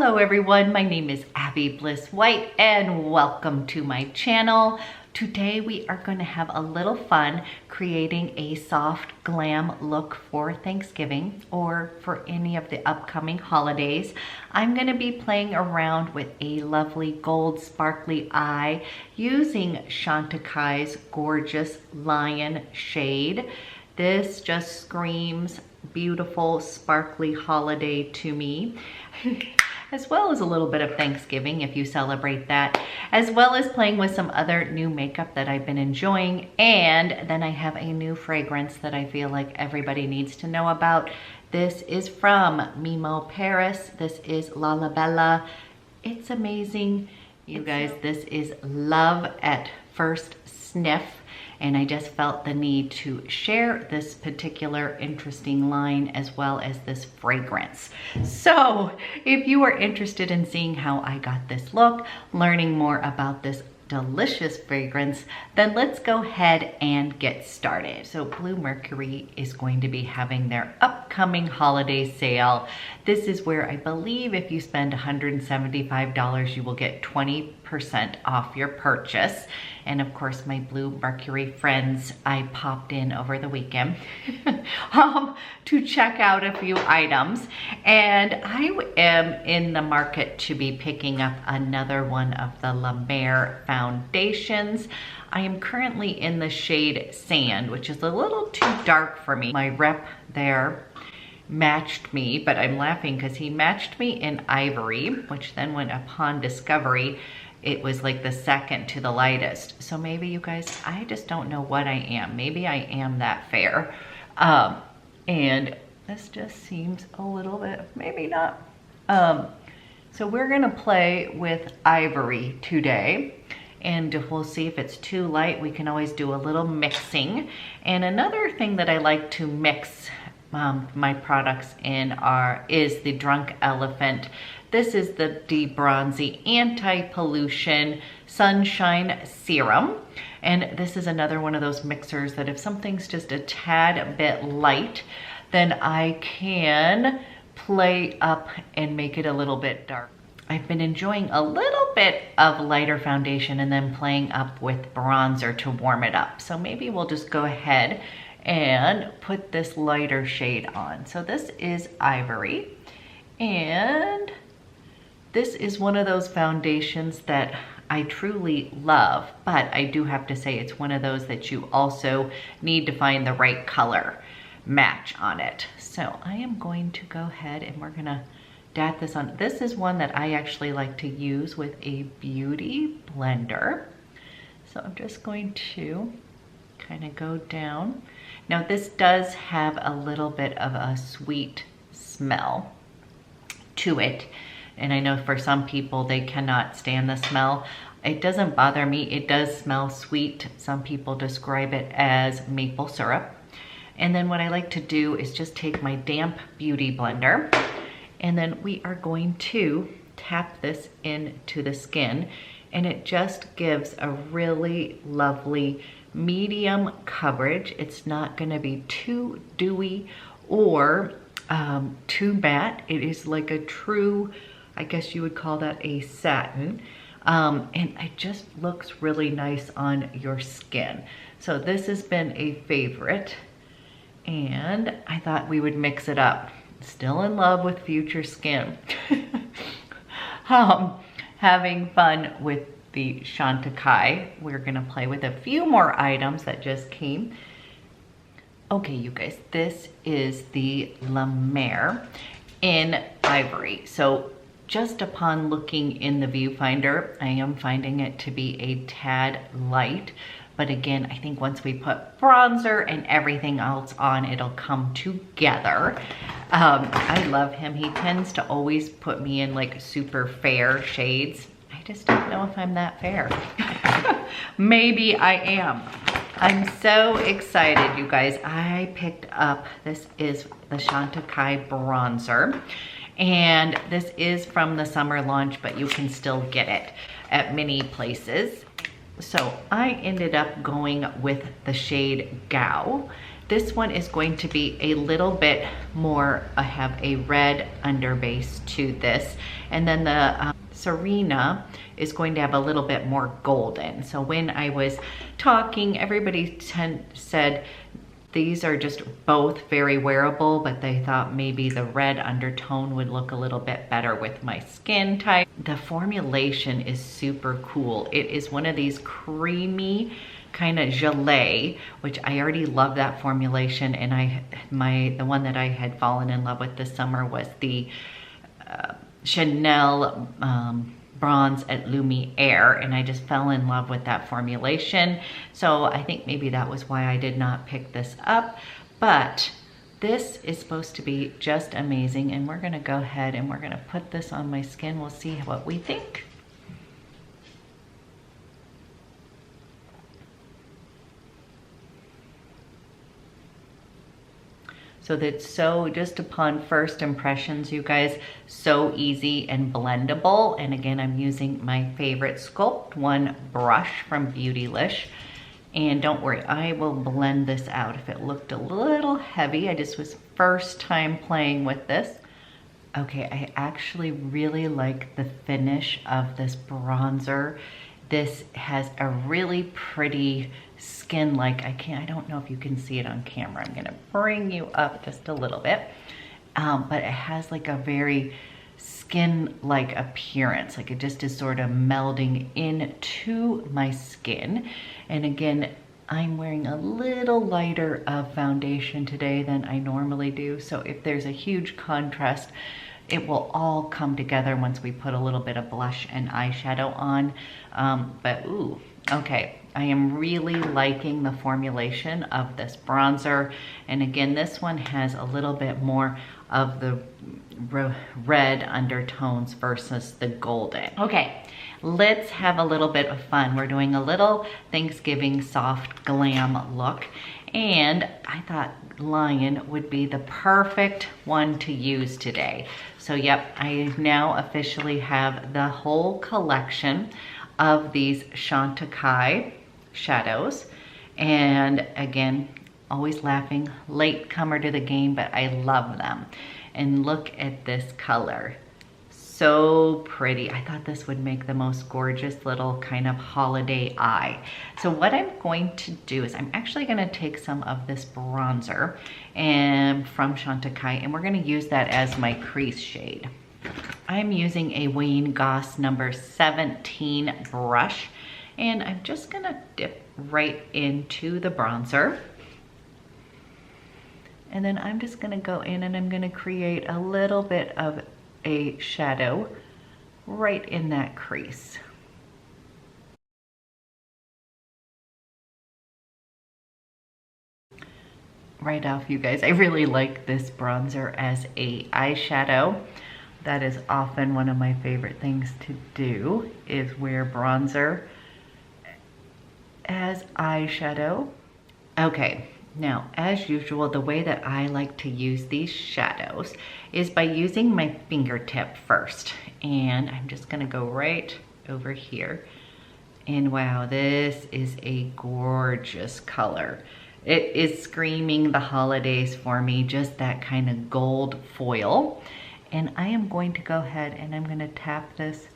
Hello everyone, my name is Abby Bliss White and welcome to my channel. Today we are going to have a little fun creating a soft glam look for Thanksgiving or for any of the upcoming holidays. I'm going to be playing around with a lovely gold sparkly eye using Chantecaille's gorgeous Lion shade. This just screams beautiful sparkly holiday to me. As well as a little bit of Thanksgiving if you celebrate that, as well as playing with some other new makeup that I've been enjoying. And then I have a new fragrance that I feel like everybody needs to know about. This is from Memo Paris. This is Lalibela. It's amazing. You guys, this is love at first sniff. And I just felt the need to share this particular interesting line as well as this fragrance. So if you are interested in seeing how I got this look, learning more about this delicious fragrance, then let's go ahead and get started. So Bluemercury is going to be having their upcoming holiday sale. This is where I believe if you spend $175, you will get 20% off your purchase. And of course, my Bluemercury friends, I popped in over the weekend to check out a few items. And I am in the market to be picking up another one of the La Mer foundations. I am currently in the shade Sand, which is a little too dark for me. My rep there matched me, but I'm laughing because he matched me in Ivory, which then went upon discovery, it was like the second to the lightest. So maybe you guys, I just don't know what I am. Maybe I am that fair. And this just seems a little bit, maybe not. So we're gonna play with Ivory today. And we'll see if it's too light. We can always do a little mixing. And another thing that I like to mix my products in is the Drunk Elephant. This is the BRONZI Anti-Pollution Sunshine Serum. And this is another one of those mixers that if something's just a tad bit light, then I can play up and make it a little bit dark. I've been enjoying a little bit of lighter foundation and then playing up with bronzer to warm it up. So maybe we'll just go ahead and put this lighter shade on. So this is Ivory, and this is one of those foundations that I truly love, but I do have to say it's one of those that you also need to find the right color match on it. So I am going to go ahead and we're gonna dab this on. This is one that I actually like to use with a beauty blender. So I'm just going to kind of go down. Now this does have a little bit of a sweet smell to it. And I know for some people, they cannot stand the smell. It doesn't bother me. It does smell sweet. Some people describe it as maple syrup. And then what I like to do is just take my damp beauty blender, and then we are going to tap this into the skin, and it just gives a really lovely medium coverage. It's not gonna be too dewy or too matte. It is like a true, I guess you would call that a satin. And it just looks really nice on your skin. So this has been a favorite, and I thought we would mix it up. Still in love with Future Skin. Having fun with the Chantecaille. We're gonna play with a few more items that just came. Okay, you guys, this is the La Mer in Ivory. So just upon looking in the viewfinder, I am finding it to be a tad light. But again, I think once we put bronzer and everything else on, it'll come together. I love him. He tends to always put me in like super fair shades. I just don't know if I'm that fair. Maybe I am. I'm so excited, you guys. I picked up, this is the Chantecaille bronzer. And this is from the summer launch, but you can still get it at many places. So I ended up going with the shade Gao. This one is going to be a little bit more, I have a red underbase to this. And then the Serena is going to have a little bit more golden. So when I was talking, everybody said these are just both very wearable, but they thought maybe the red undertone would look a little bit better with my skin type. The formulation is super cool. It is one of these creamy kind of gelée, which I already love that formulation. And the one that I had fallen in love with this summer was the Chanel Bronze at Lumiere, and I just fell in love with that formulation. So I think maybe that was why I did not pick this up, but this is supposed to be just amazing. And we're gonna go ahead and we're gonna put this on my skin. We'll see what we think. So that's so, just upon first impressions, you guys, so easy and blendable. And again, I'm using my favorite Sculpt One brush from Beautylish. And don't worry, I will blend this out. If it looked a little heavy, I just was first time playing with this. Okay, I actually really like the finish of this bronzer. This has a really pretty skin-like, I don't know if you can see it on camera. I'm gonna bring you up just a little bit. But it has like a very skin-like appearance. Like it just is sort of melding into my skin. And again, I'm wearing a little lighter of foundation today than I normally do. So if there's a huge contrast, it will all come together once we put a little bit of blush and eyeshadow on. But ooh, okay. I am really liking the formulation of this bronzer. And again, this one has a little bit more of the red undertones versus the golden. Okay, let's have a little bit of fun. We're doing a little Thanksgiving soft glam look. And I thought Lion would be the perfect one to use today. So yep, I now officially have the whole collection of these Chantecaille shadows. And again, always laughing, late comer to the game, but I love them. And look at this color. So pretty. I thought this would make the most gorgeous little kind of holiday eye. So what I'm going to do is I'm actually going to take some of this bronzer and from Chantecaille, and we're going to use that as my crease shade. I'm using a Wayne Goss number 17 brush, and I'm just going to dip right into the bronzer. And then I'm just going to go in and I'm going to create a little bit of a shadow right in that crease. Right off, you guys, I really like this bronzer as a eyeshadow. That is often one of my favorite things to do, is wear bronzer as eyeshadow. Okay. Now, as usual, the way that I like to use these shadows is by using my fingertip first. And I'm just gonna go right over here. And wow, this is a gorgeous color. It is screaming the holidays for me, just that kind of gold foil. And I am going to go ahead and I'm gonna tap this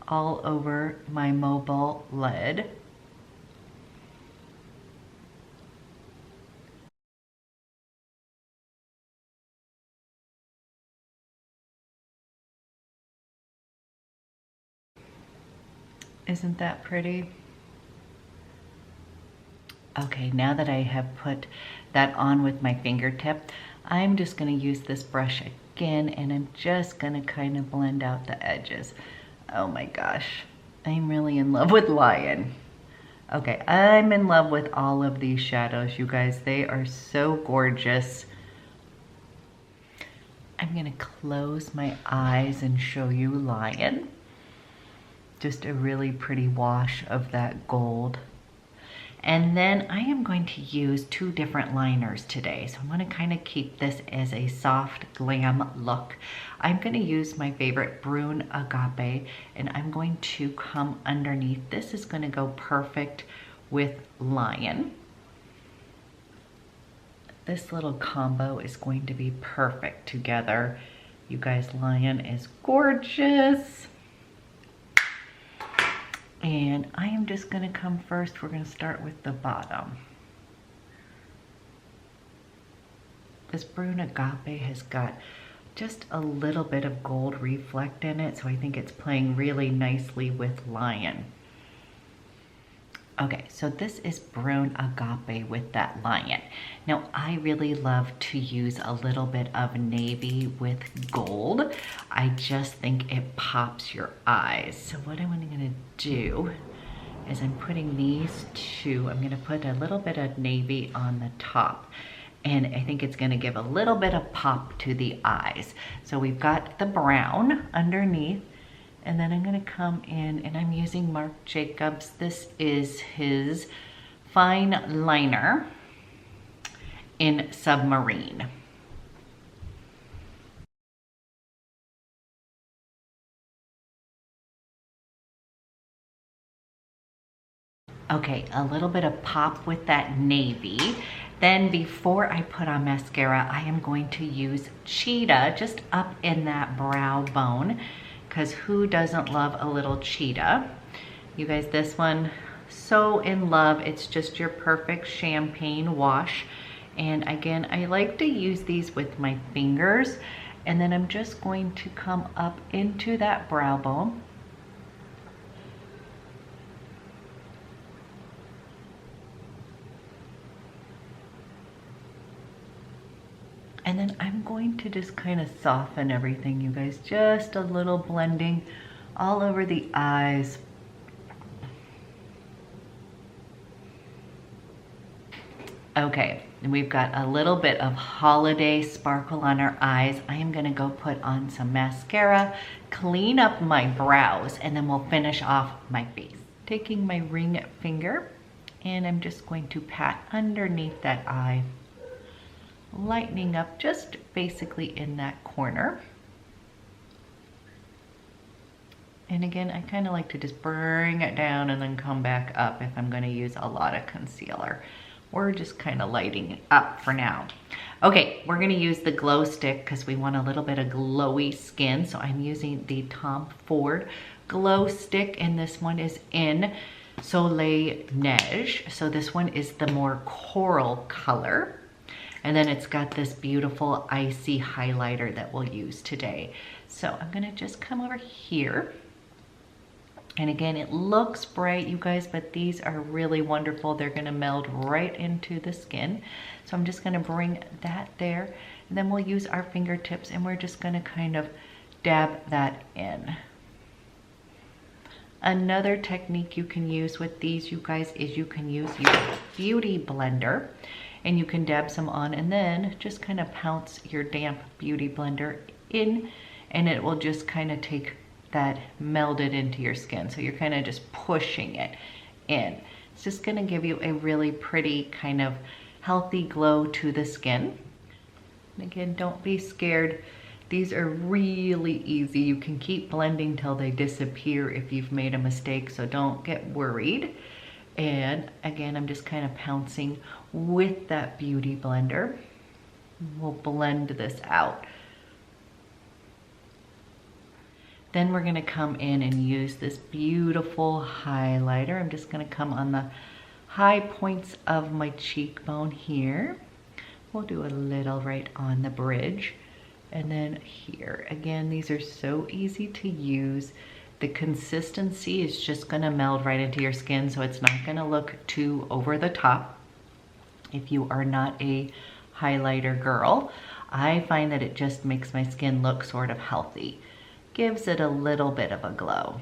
all over my mobile lid. Isn't that pretty? Okay, now that I have put that on with my fingertip, I'm just gonna use this brush again and I'm just gonna kind of blend out the edges. Oh my gosh, I'm really in love with Lion. Okay, I'm in love with all of these shadows, you guys. They are so gorgeous. I'm gonna close my eyes and show you Lion. Just a really pretty wash of that gold. And then I am going to use two different liners today. So I'm gonna kind of keep this as a soft glam look. I'm gonna use my favorite Brune Agape and I'm going to come underneath. This is gonna go perfect with Lion. this little combo is going to be perfect together. You guys, Lion is gorgeous. And I am just gonna come first. We're gonna start with the bottom. This Brune Agape has got just a little bit of gold reflect in it, so I think it's playing really nicely with Lion. Okay, so this is Brune Agape with that Lion. Now, I really love to use a little bit of navy with gold. I just think it pops your eyes. So what I'm gonna do is I'm putting these two, I'm gonna put a little bit of navy on the top. And I think it's gonna give a little bit of pop to the eyes. So we've got the brown underneath. And then I'm gonna come in and I'm using Marc Jacobs. This is his fine liner in Submarine. Okay, a little bit of pop with that navy. Then before I put on mascara, I am going to use Cheetah just up in that brow bone, because who doesn't love a little cheetah? You guys, this one, so in love. It's just your perfect champagne wash. And again, I like to use these with my fingers. And then I'm just going to come up into that brow bone. And then I'm going to just kind of soften everything, you guys. Just a little blending all over the eyes. Okay, and we've got a little bit of holiday sparkle on our eyes. I am gonna go put on some mascara, clean up my brows, and then we'll finish off my face. Taking my ring finger, and I'm just going to pat underneath that eye, lightening up just basically in that corner. And again, I kind of like to just bring it down and then come back up if I'm going to use a lot of concealer. We're just kind of lighting it up for now. Okay, we're going to use the glow stick because we want a little bit of glowy skin. So I'm using the Tom Ford glow stick, and this one is in Soleil Neige. So this one is the more coral color. And then it's got this beautiful icy highlighter that we'll use today. So I'm gonna just come over here. And again, it looks bright, you guys, but these are really wonderful. They're gonna meld right into the skin. So I'm just gonna bring that there. And then we'll use our fingertips and we're just gonna kind of dab that in. Another technique you can use with these, you guys, is you can use your beauty blender. And you can dab some on and then just kind of pounce your damp beauty blender in, and it will just kind of take that melded into your skin. So you're kind of just pushing it in. It's just gonna give you a really pretty kind of healthy glow to the skin. And again, don't be scared. These are really easy. You can keep blending till they disappear if you've made a mistake, so don't get worried. And again, I'm just kind of pouncing with that beauty blender. We'll blend this out. Then we're gonna come in and use this beautiful highlighter. I'm just gonna come on the high points of my cheekbone here. We'll do a little right on the bridge. And then here, again, these are so easy to use. The consistency is just gonna meld right into your skin, so it's not gonna look too over the top. If you are not a highlighter girl, I find that it just makes my skin look sort of healthy. Gives it a little bit of a glow.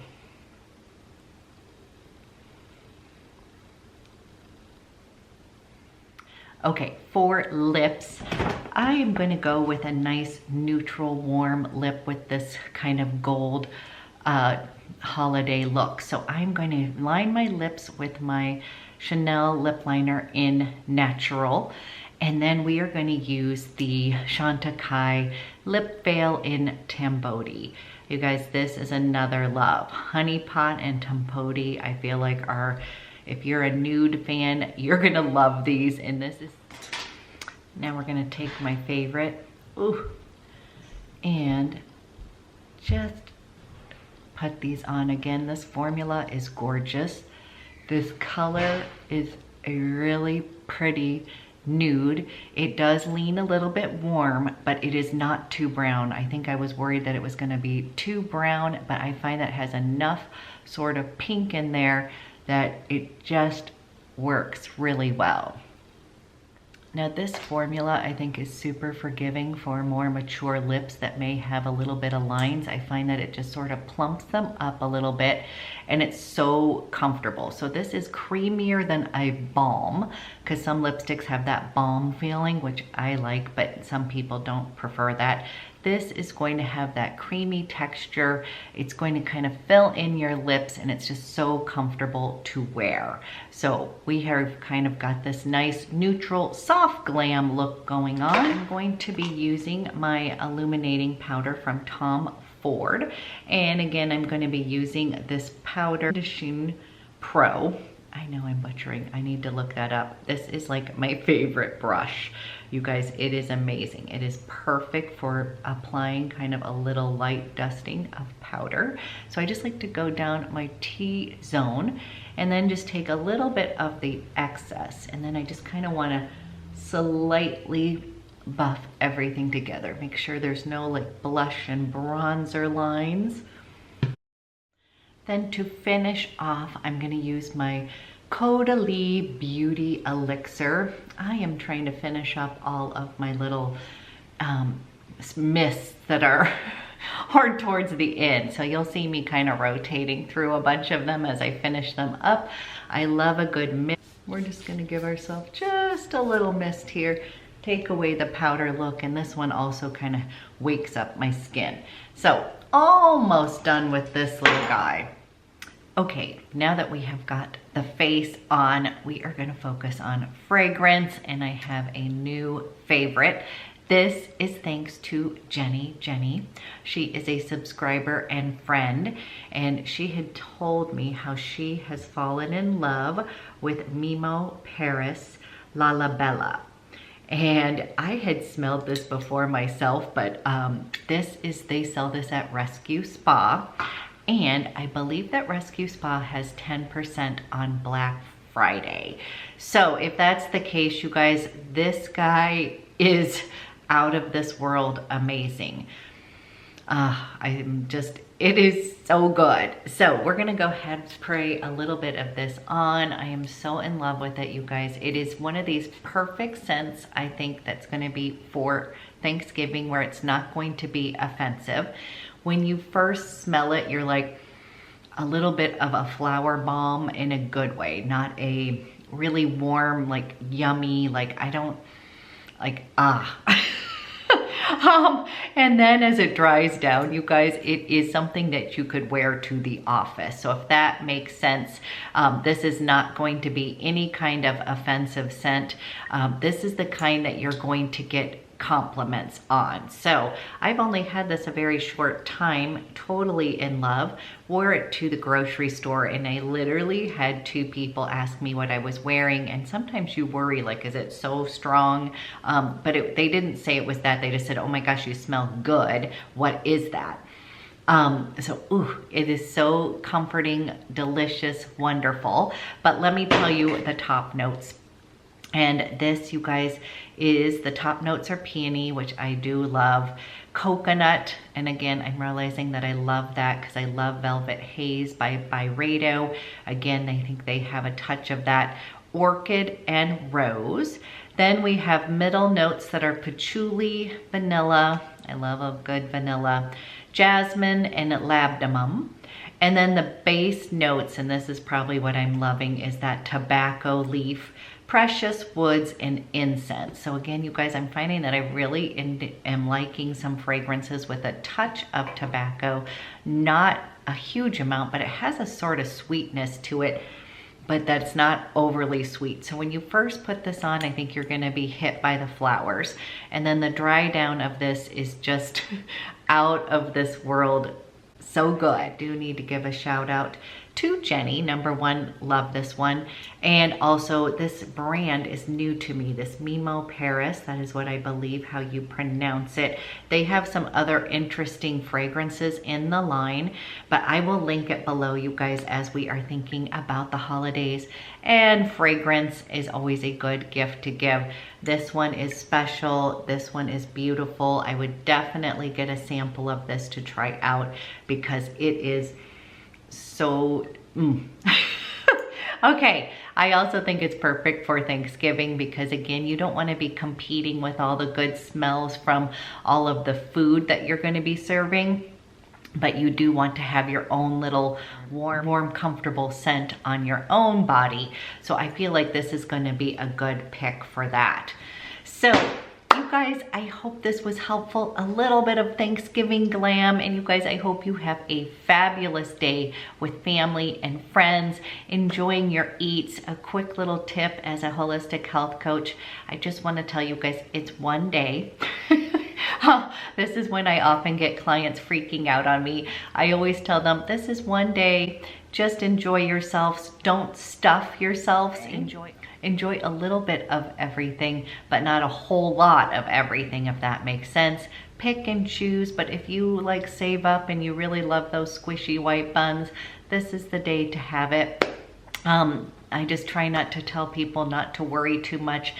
Okay, for lips, I am gonna go with a nice neutral warm lip with this kind of gold holiday look. So I'm going to line my lips with my Chanel lip liner in Natural, and then we are going to use the Chantecaille lip veil in Tamboti. You guys, this is another love. Honey Pot and Tamboti, I feel like are, if you're a nude fan, you're gonna love these. And this is Now we're gonna take my favorite, ooh, and just put these on. Again, this formula is gorgeous. This color is a really pretty nude. It does lean a little bit warm, but it is not too brown. I think I was worried that it was gonna be too brown, but I find that it has enough sort of pink in there that it just works really well. Now this formula I think is super forgiving for more mature lips that may have a little bit of lines. I find that it just sort of plumps them up a little bit and it's so comfortable. So this is creamier than a balm because some lipsticks have that balm feeling, which I like, but some people don't prefer that. This is going to have that creamy texture. It's going to kind of fill in your lips and it's just so comfortable to wear. So we have kind of got this nice neutral soft glam look going on. I'm going to be using my illuminating powder from Tom Ford. And again, I'm going to be using this powder, Sheen Pro. I know I'm butchering. I need to look that up. This is like my favorite brush. You guys, it is amazing. It is perfect for applying kind of a little light dusting of powder. So I just like to go down my T-zone and then just take a little bit of the excess. And then I just kind of want to slightly buff everything together. Make sure there's no like blush and bronzer lines. Then to finish off, I'm gonna use my CAUDALIE Beauty Elixir. I am trying to finish up all of my little mists that are hard towards the end. So you'll see me kind of rotating through a bunch of them as I finish them up. I love a good mist. We're just gonna give ourselves just a little mist here, take away the powder look, and this one also kind of wakes up my skin. So almost done with this little guy. Okay, now that we have got the face on, we are gonna focus on fragrance, and I have a new favorite. This is thanks to Jenny. She is a subscriber and friend, and she had told me how she has fallen in love with Memo Paris Lalibela. And I had smelled this before myself, but they sell this at Rescue Spa. And I believe that Rescue Spa has 10% on Black Friday. So if that's the case, you guys, this guy is out of this world amazing. It is so good. So we're gonna go ahead and spray a little bit of this on. I am so in love with it, you guys. It is one of these perfect scents, I think, that's gonna be for Thanksgiving, where it's not going to be offensive. When you first smell it, you're like a little bit of a flower bomb in a good way, not a really warm, like yummy, like I don't, like, and then as it dries down, you guys, it is something that you could wear to the office. So if that makes sense, this is not going to be any kind of offensive scent. This is the kind that you're going to get compliments on. So I've only had this a very short time, totally in love. Wore it to the grocery store and I literally had 2 people ask me what I was wearing, and sometimes you worry, like, is it so strong? But they didn't say it was that. They just said, oh my gosh, you smell good. What is that? It is so comforting, delicious, wonderful. But let me tell you the top notes. And this, you guys, is the top notes are peony, which I do love. Coconut, and again, I'm realizing that I love that because I love Velvet Haze by Byredo. Again, I think they have a touch of that. Orchid and rose. Then we have middle notes that are patchouli, vanilla. I love a good vanilla. Jasmine and labdanum. And then the base notes, and this is probably what I'm loving, is that tobacco leaf, precious woods, and incense. So again, you guys, I'm finding that I really am liking some fragrances with a touch of tobacco, not a huge amount, but it has a sort of sweetness to it, but that's not overly sweet. So when you first put this on, I think you're gonna be hit by the flowers. And then the dry down of this is just out of this world. So good. I do need to give a shout out to Jenny. Number one, love this one. And also this brand is new to me, this Memo Paris. That is what I believe how you pronounce it. They have some other interesting fragrances in the line, but I will link it below, you guys, as we are thinking about the holidays. And fragrance is always a good gift to give. This one is special. This one is beautiful. I would definitely get a sample of this to try out because it is so okay. I also think it's perfect for Thanksgiving because, again, you don't want to be competing with all the good smells from all of the food that you're going to be serving, but you do want to have your own little warm, comfortable scent on your own body. So I feel like this is going to be a good pick for that. So you guys, I hope this was helpful. A little bit of Thanksgiving glam. And you guys, I hope you have a fabulous day with family and friends, enjoying your eats. A quick little tip as a holistic health coach, I just want to tell you guys, it's one day. This is when I often get clients freaking out on me. I always tell them, this is one day. Just enjoy yourselves. Don't stuff yourselves. Enjoy a little bit of everything, but not a whole lot of everything, if that makes sense. Pick and choose, but if you like save up and you really love those squishy white buns, this is the day to have it. I just try not to tell people not to worry too much,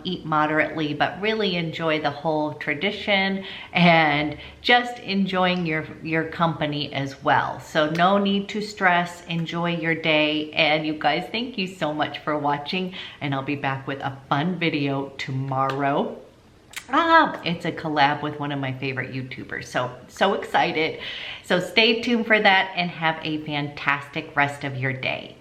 eat moderately, but really enjoy the whole tradition and just enjoying your company as well. So no need to stress, enjoy your day. And you guys, thank you so much for watching, and I'll be back with a fun video tomorrow. It's a collab with one of my favorite YouTubers. So excited. So stay tuned for that and have a fantastic rest of your day.